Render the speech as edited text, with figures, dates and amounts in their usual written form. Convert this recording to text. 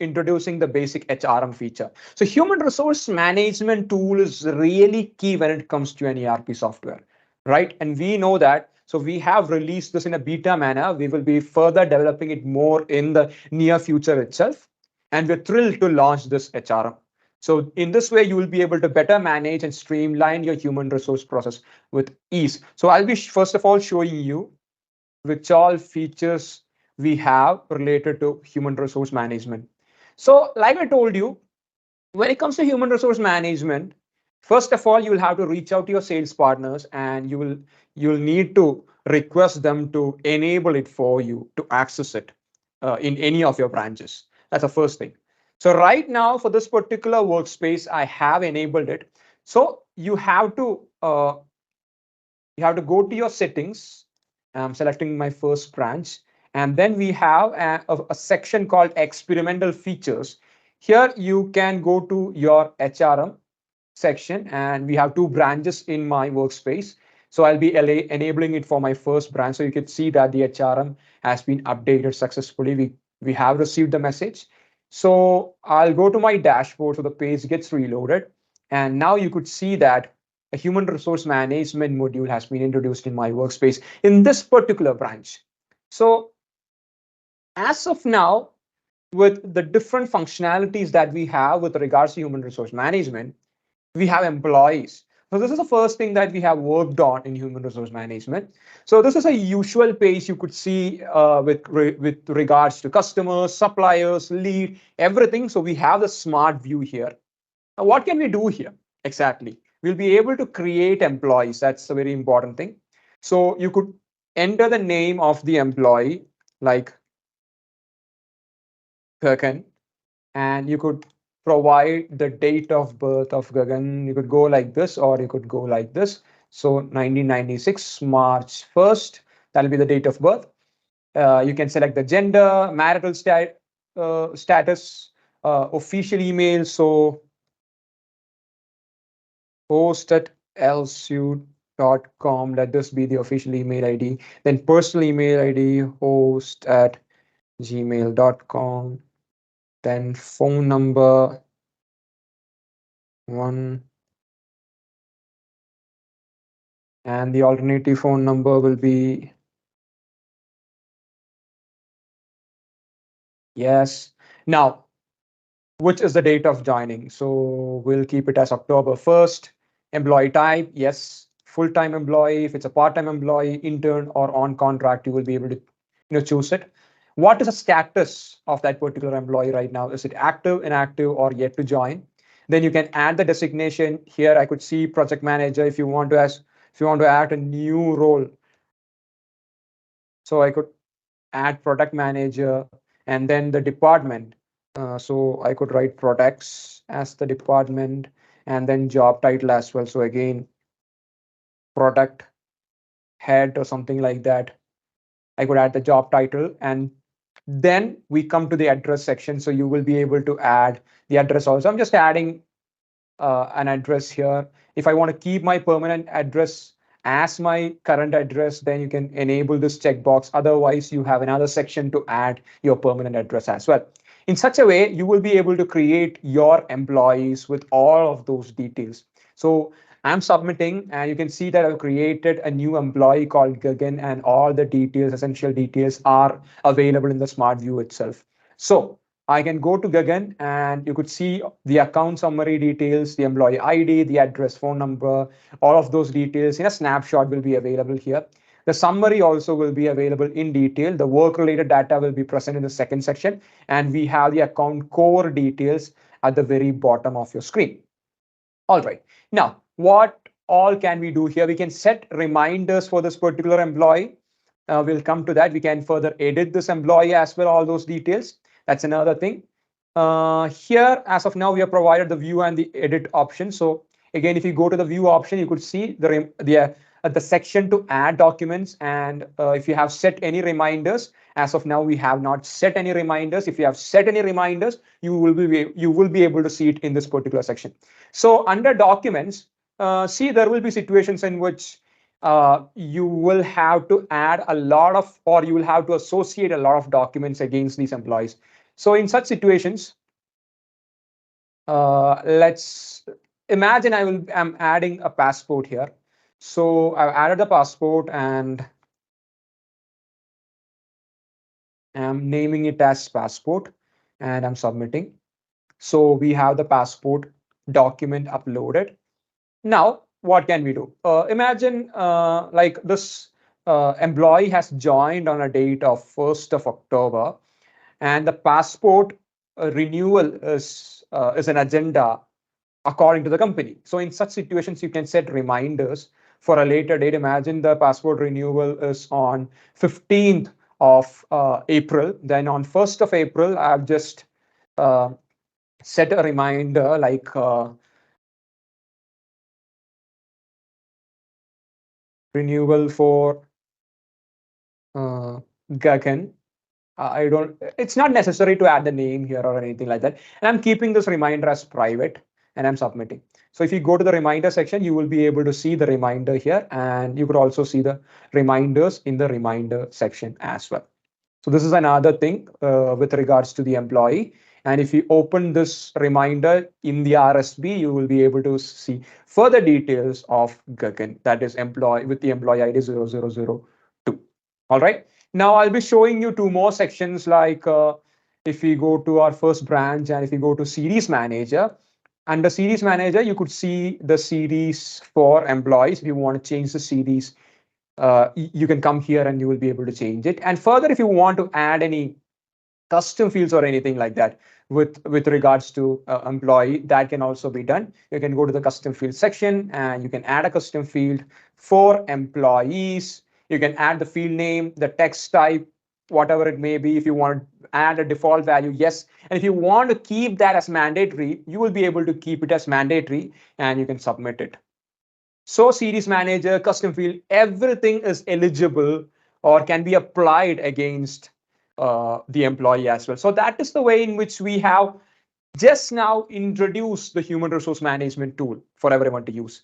introducing the basic HRM feature. So human resource management tool is really key when it comes to an ERP software, right? And we know that. So we have released this in a beta manner. We will be further developing it more in the near future itself. And we're thrilled to launch this HRM. So in this way, you will be able to better manage and streamline your human resource process with ease. So I'll be first of all showing you which all features we have related to human resource management. So like I told you, when it comes to human resource management, first of all, you will have to reach out to your sales partners and you'll need to request them to enable it for you to access it in any of your branches. That's the first thing. So right now for this particular workspace, I have enabled it. So you have to go to your settings. I'm selecting my first branch, and then we have a section called experimental features. Here you can go to your HRM section, and we have two branches in my workspace. So I'll be enabling it for my first branch. So you can see that the HRM has been updated successfully. We have received the message. So I'll go to my dashboard so the page gets reloaded. And now you could see that a human resource management module has been introduced in my workspace in this particular branch. So as of now, with the different functionalities that we have with regards to human resource management, we have employees. So this is the first thing that we have worked on in human resource management. So this is a usual page you could see with regards to customers, suppliers, lead, everything. So we have the smart view here. Now, what can we do here exactly? We'll be able to create employees. That's a very important thing. So you could enter the name of the employee like Gagan, and you could provide the date of birth of Gagan. You could go like this, or you could go like this. So 1996, March 1st, that'll be the date of birth. You can select the gender, marital status, official email. So host at EalSuite.com. Let this be the official email ID. Then personal email ID, host at gmail.com. Then phone number 1. And the alternative phone number will be yes. Now, which is the date of joining? So we'll keep it as October 1st. Employee type, yes, full-time employee. If it's a part-time employee, intern, or on contract, you will be able to choose it. What is the status of that particular employee right now? Is it active, inactive, or yet to join? Then you can add the designation. Here I could see project manager if you want to add a new role. So I could add product manager and then the department. So I could write products as the department and then job title as well. So again, product head or something like that. I could add the job title, and then we come to the address section. So you will be able to add the address also. I'm just adding an address here. If I want to keep my permanent address as my current address, then you can enable this checkbox. Otherwise, you have another section to add your permanent address as well. In such a way, you will be able to create your employees with all of those details. So I'm submitting, and you can see that I've created a new employee called Gagan, and all the details, essential details, are available in the smart view itself. So I can go to Gagan, and you could see the account summary details, the employee ID, the address, phone number, all of those details in a snapshot will be available here. The summary also will be available in detail. The work-related data will be present in the second section, and we have the account core details at the very bottom of your screen. All right. Now, what all can we do here? We can set reminders for this particular employee. We'll come to that. We can further edit this employee as well, all those details. That's another thing. Here, as of now, we have provided the view and the edit option. So again, if you go to the view option, you could see the section to add documents. And if you have set any reminders, as of now, we have not set any reminders. If you have set any reminders, you will be able to see it in this particular section. So under documents, see, there will be situations in which you will have to add a lot of, or you will have to associate a lot of documents against these employees. So in such situations, let's imagine I'm adding a passport here. So I've added the passport and I'm naming it as passport and I'm submitting. So we have the passport document uploaded. Now, what can we do? Imagine like this employee has joined on a date of 1st of October, and the passport renewal is an agenda according to the company. So in such situations, you can set reminders for a later date. Imagine the passport renewal is on 15th of April. Then on 1st of April, I've just uh, set a reminder like renewal for Gagan. I don't, it's not necessary to add the name here or anything like that. And I'm keeping this reminder as private and I'm submitting. So if you go to the reminder section, you will be able to see the reminder here, and you could also see the reminders in the reminder section as well. So this is another thing with regards to the employee. And if you open this reminder in the RSB, you will be able to see further details of Gagan, that is employee with the employee ID 0002. All right. Now I'll be showing you two more sections, like if we go to our first branch and if we go to series manager, under series manager, you could see the series for employees. If you want to change the series, you can come here and you will be able to change it. And further, if you want to add any custom fields or anything like that with regards to employee, that can also be done. You can go to the custom field section and you can add a custom field for employees. You can add the field name, the text type, whatever it may be. If you want to add a default value, yes. And if you want to keep that as mandatory, you will be able to keep it as mandatory and you can submit it. So series manager, custom field, everything is eligible or can be applied against the employee as well. So that is the way in which we have just now introduced the human resource management tool for everyone to use.